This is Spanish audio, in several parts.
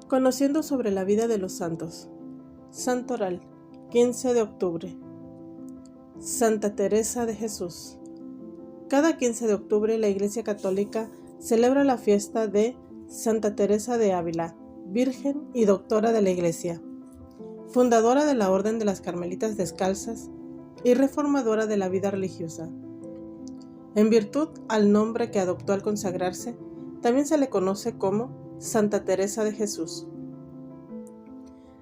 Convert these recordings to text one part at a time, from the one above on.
Conociendo sobre la vida de los santos. Santoral, 15 de octubre. Santa Teresa de Jesús. Cada 15 de octubre la Iglesia Católica celebra la fiesta de Santa Teresa de Ávila, Virgen y Doctora de la Iglesia, fundadora de la Orden de las Carmelitas Descalzas y reformadora de la vida religiosa. En virtud al nombre que adoptó al consagrarse, también se le conoce como Santa Teresa de Jesús.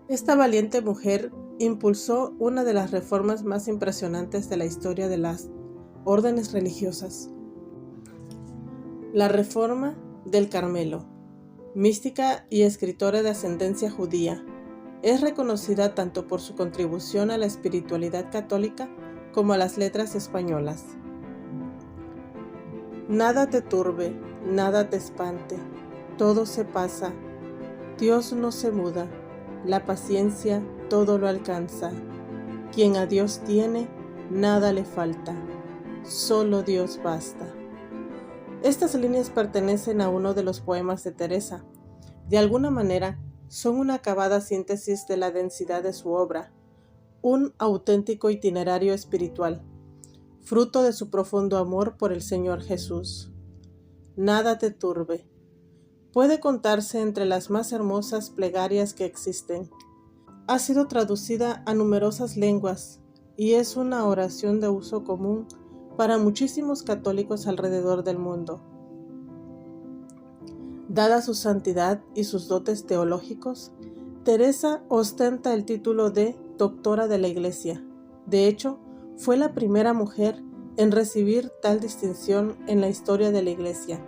Esta valiente mujer impulsó una de las reformas más impresionantes de la historia de las órdenes religiosas, la Reforma del Carmelo. Mística y escritora de ascendencia judía, es reconocida tanto por su contribución a la espiritualidad católica como a las letras españolas. Nada te turbe, nada te espante, todo se pasa, Dios no se muda, la paciencia todo lo alcanza. Quien a Dios tiene, nada le falta, solo Dios basta. Estas líneas pertenecen a uno de los poemas de Teresa. De alguna manera, son una acabada síntesis de la densidad de su obra, un auténtico itinerario espiritual, fruto de su profundo amor por el Señor Jesús. Nada te turbe. Puede contarse entre las más hermosas plegarias que existen. Ha sido traducida a numerosas lenguas y es una oración de uso común para muchísimos católicos alrededor del mundo. Dada su santidad y sus dotes teológicos, Teresa ostenta el título de Doctora de la Iglesia. De hecho, fue la primera mujer en recibir tal distinción en la historia de la Iglesia,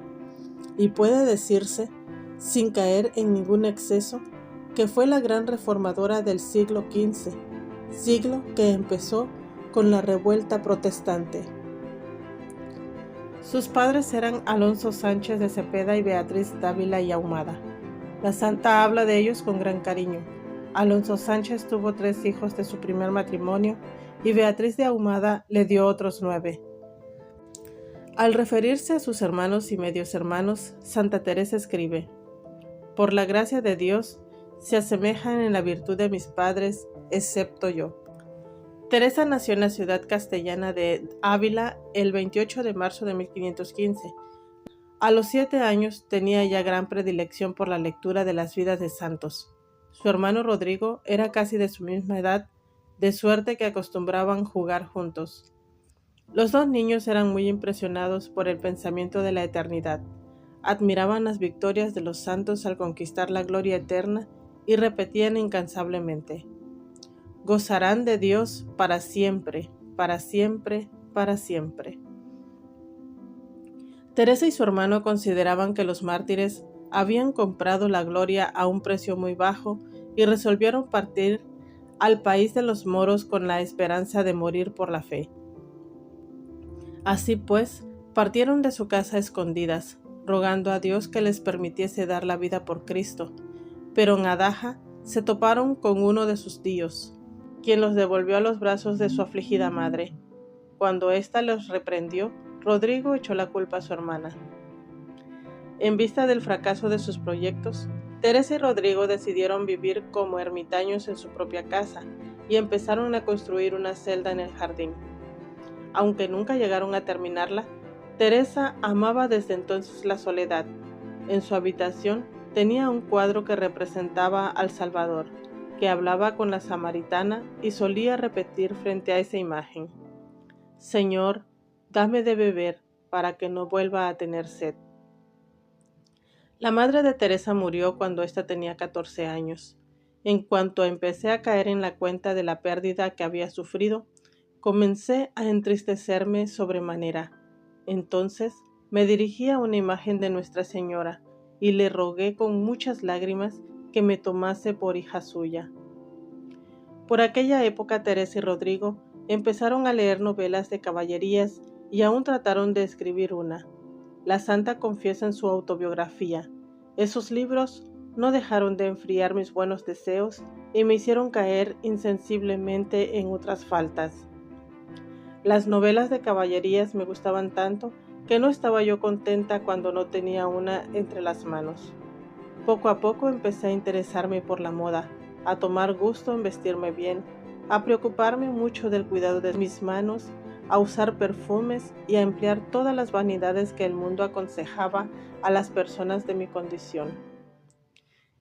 y puede decirse, sin caer en ningún exceso, que fue la gran reformadora del siglo XV, siglo que empezó con la revuelta protestante. Sus padres eran Alonso Sánchez de Cepeda y Beatriz Dávila y Ahumada. La santa habla de ellos con gran cariño. Alonso Sánchez tuvo 3 hijos de su primer matrimonio y Beatriz de Ahumada le dio otros 9. Al referirse a sus hermanos y medios hermanos, Santa Teresa escribe: por la gracia de Dios, se asemejan en la virtud de mis padres, excepto yo. Teresa nació en la ciudad castellana de Ávila el 28 de marzo de 1515. A los 7 años tenía ya gran predilección por la lectura de las vidas de santos. Su hermano Rodrigo era casi de su misma edad, de suerte que acostumbraban jugar juntos. Los 2 niños eran muy impresionados por el pensamiento de la eternidad. Admiraban las victorias de los santos al conquistar la gloria eterna y repetían incansablemente: gozarán de Dios para siempre, para siempre, para siempre. Teresa y su hermano consideraban que los mártires habían comprado la gloria a un precio muy bajo y resolvieron partir al país de los moros con la esperanza de morir por la fe. Así pues, partieron de su casa a escondidas, rogando a Dios que les permitiese dar la vida por Cristo, pero en Adaja se toparon con uno de sus tíos, quien los devolvió a los brazos de su afligida madre. Cuando ésta los reprendió, Rodrigo echó la culpa a su hermana. En vista del fracaso de sus proyectos, Teresa y Rodrigo decidieron vivir como ermitaños en su propia casa y empezaron a construir una celda en el jardín. Aunque nunca llegaron a terminarla, Teresa amaba desde entonces la soledad. En su habitación tenía un cuadro que representaba al Salvador, que hablaba con la samaritana y solía repetir frente a esa imagen: Señor, dame de beber para que no vuelva a tener sed. La madre de Teresa murió cuando ésta tenía 14 años. En cuanto empecé a caer en la cuenta de la pérdida que había sufrido, comencé a entristecerme sobremanera. Entonces me dirigí a una imagen de Nuestra Señora y le rogué con muchas lágrimas que me tomase por hija suya. Por aquella época Teresa y Rodrigo empezaron a leer novelas de caballerías y aún trataron de escribir una. La santa confiesa en su autobiografía: esos libros no dejaron de enfriar mis buenos deseos y me hicieron caer insensiblemente en otras faltas. Las novelas de caballerías me gustaban tanto que no estaba yo contenta cuando no tenía una entre las manos. Poco a poco empecé a interesarme por la moda, a tomar gusto en vestirme bien, a preocuparme mucho del cuidado de mis manos, a usar perfumes y a emplear todas las vanidades que el mundo aconsejaba a las personas de mi condición.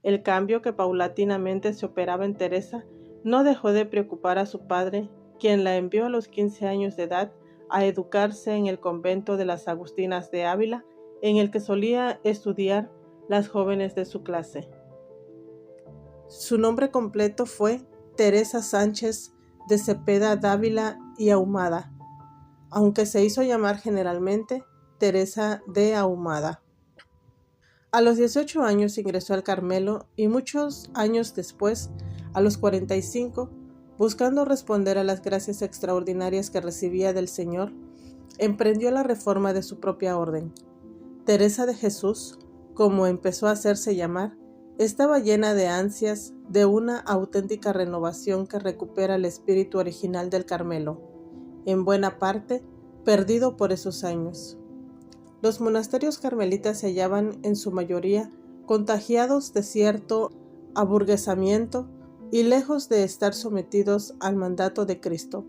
El cambio que paulatinamente se operaba en Teresa no dejó de preocupar a su padre, quien la envió a los 15 años de edad a educarse en el convento de las Agustinas de Ávila, en el que solía estudiar las jóvenes de su clase. Su nombre completo fue Teresa Sánchez de Cepeda Dávila y Ahumada, aunque se hizo llamar generalmente Teresa de Ahumada. A los 18 años ingresó al Carmelo y muchos años después, a los 45, buscando responder a las gracias extraordinarias que recibía del Señor, emprendió la reforma de su propia orden. Teresa de Jesús, como empezó a hacerse llamar, estaba llena de ansias de una auténtica renovación que recupera el espíritu original del Carmelo, en buena parte perdido por esos años. Los monasterios carmelitas se hallaban en su mayoría contagiados de cierto aburguesamiento y lejos de estar sometidos al mandato de Cristo.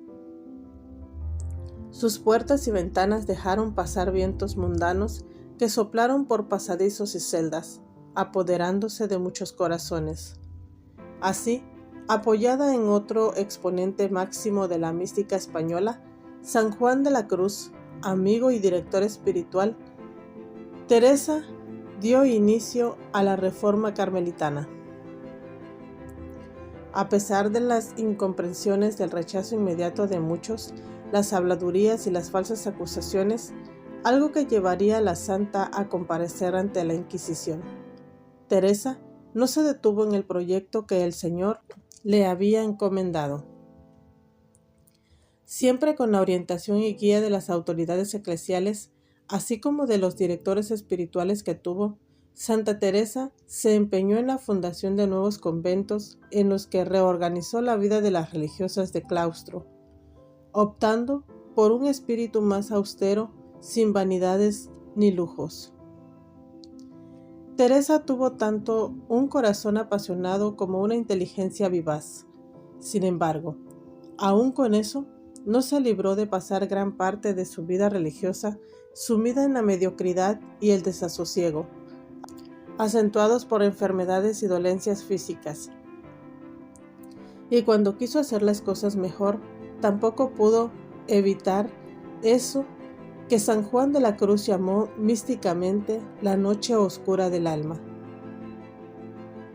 Sus puertas y ventanas dejaron pasar vientos mundanos que soplaron por pasadizos y celdas, apoderándose de muchos corazones. Así, apoyada en otro exponente máximo de la mística española, San Juan de la Cruz, amigo y director espiritual, Teresa dio inicio a la reforma carmelitana. A pesar de las incomprensiones, del rechazo inmediato de muchos, las habladurías y las falsas acusaciones, algo que llevaría a la santa a comparecer ante la Inquisición, Teresa no se detuvo en el proyecto que el Señor le había encomendado. Siempre con la orientación y guía de las autoridades eclesiales, así como de los directores espirituales que tuvo, Santa Teresa se empeñó en la fundación de nuevos conventos en los que reorganizó la vida de las religiosas de claustro, optando por un espíritu más austero, sin vanidades ni lujos. Teresa tuvo tanto un corazón apasionado como una inteligencia vivaz. Sin embargo, aún con eso, no se libró de pasar gran parte de su vida religiosa sumida en la mediocridad y el desasosiego, acentuados por enfermedades y dolencias físicas. Y cuando quiso hacer las cosas mejor, tampoco pudo evitar eso que San Juan de la Cruz llamó místicamente la noche oscura del alma.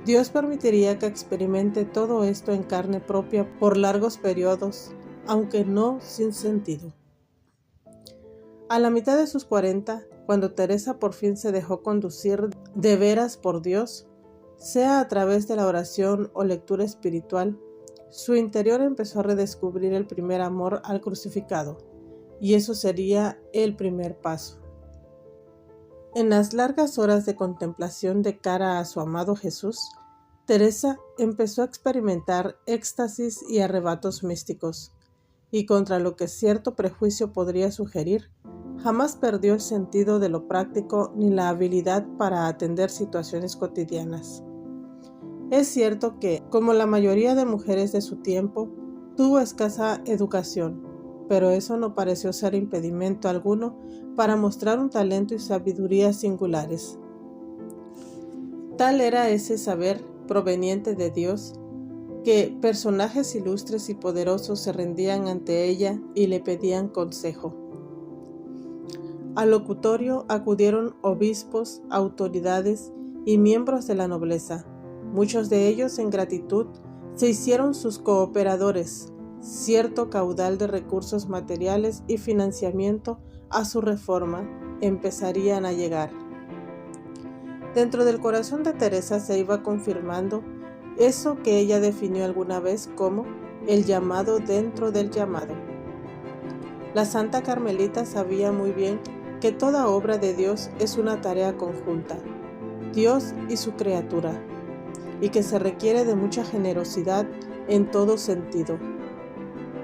Dios permitiría que experimente todo esto en carne propia por largos periodos, aunque no sin sentido. A la mitad de sus 40, cuando Teresa por fin se dejó conducir de veras por Dios, sea a través de la oración o lectura espiritual, su interior empezó a redescubrir el primer amor al crucificado, y eso sería el primer paso. En las largas horas de contemplación de cara a su amado Jesús, Teresa empezó a experimentar éxtasis y arrebatos místicos, y contra lo que cierto prejuicio podría sugerir, jamás perdió el sentido de lo práctico ni la habilidad para atender situaciones cotidianas. Es cierto que, como la mayoría de mujeres de su tiempo, tuvo escasa educación, pero eso no pareció ser impedimento alguno para mostrar un talento y sabiduría singulares. Tal era ese saber proveniente de Dios, que personajes ilustres y poderosos se rendían ante ella y le pedían consejo. Al locutorio acudieron obispos, autoridades y miembros de la nobleza. Muchos de ellos, en gratitud, se hicieron sus cooperadores. Cierto caudal de recursos materiales y financiamiento a su reforma empezarían a llegar. Dentro del corazón de Teresa se iba confirmando eso que ella definió alguna vez como el llamado dentro del llamado. La Santa Carmelita sabía muy bien que toda obra de Dios es una tarea conjunta, Dios y su criatura, y que se requiere de mucha generosidad en todo sentido.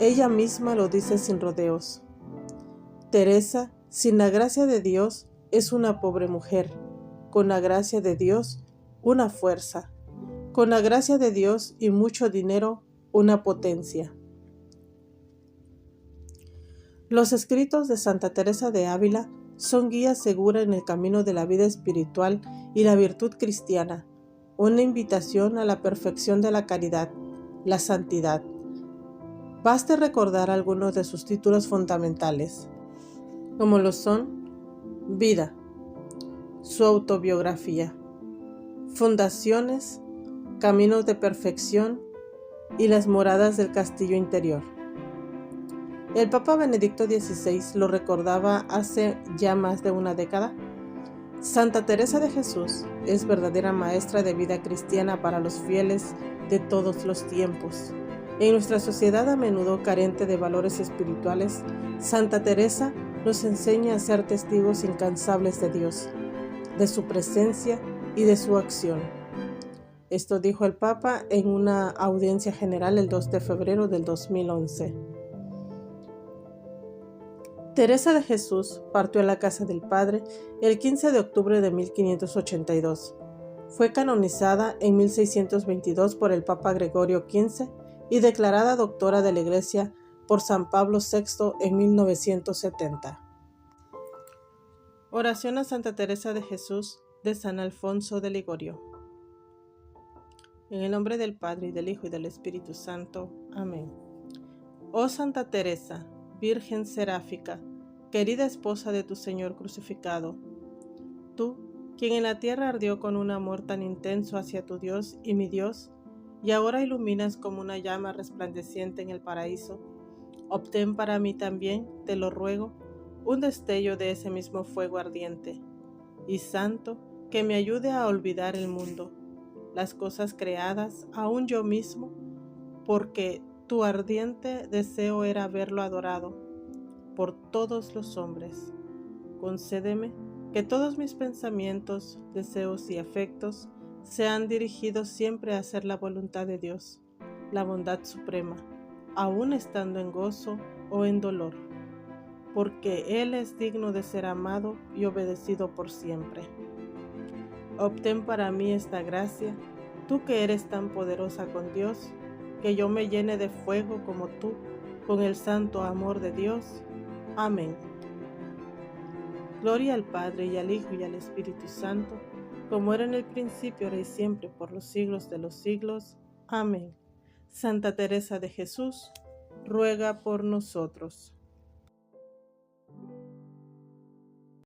Ella misma lo dice sin rodeos. Teresa, sin la gracia de Dios, es una pobre mujer. Con la gracia de Dios, una fuerza. Con la gracia de Dios y mucho dinero, una potencia. Los escritos de Santa Teresa de Ávila son guía segura en el camino de la vida espiritual y la virtud cristiana, una invitación a la perfección de la caridad, la santidad. Baste recordar algunos de sus títulos fundamentales, como lo son Vida, su autobiografía, Fundaciones, Caminos de Perfección y Las Moradas del Castillo Interior. El Papa Benedicto XVI lo recordaba hace ya más de una década. Santa Teresa de Jesús es verdadera maestra de vida cristiana para los fieles de todos los tiempos. En nuestra sociedad a menudo carente de valores espirituales, Santa Teresa nos enseña a ser testigos incansables de Dios, de su presencia y de su acción. Esto dijo el Papa en una audiencia general el 2 de febrero del 2011. Teresa de Jesús partió a la casa del Padre el 15 de octubre de 1582. Fue canonizada en 1622 por el Papa Gregorio XV y declarada doctora de la Iglesia por San Pablo VI en 1970. Oración a Santa Teresa de Jesús de San Alfonso de Ligorio. En el nombre del Padre, y del Hijo, y del Espíritu Santo. Amén. Oh Santa Teresa, Virgen seráfica, querida esposa de tu Señor crucificado, tú, quien en la tierra ardió con un amor tan intenso hacia tu Dios y mi Dios, y ahora iluminas como una llama resplandeciente en el paraíso, obtén para mí también, te lo ruego, un destello de ese mismo fuego ardiente y santo que me ayude a olvidar el mundo, las cosas creadas, aún yo mismo, porque tu ardiente deseo era verlo adorado por todos los hombres. Concédeme que todos mis pensamientos, deseos y afectos sean dirigidos siempre a hacer la voluntad de Dios, la bondad suprema, aun estando en gozo o en dolor, porque Él es digno de ser amado y obedecido por siempre. Obtén para mí esta gracia, tú que eres tan poderosa con Dios, que yo me llene de fuego como tú, con el santo amor de Dios. Amén. Gloria al Padre, y al Hijo, y al Espíritu Santo, como era en el principio, ahora y siempre, por los siglos de los siglos. Amén. Santa Teresa de Jesús, ruega por nosotros.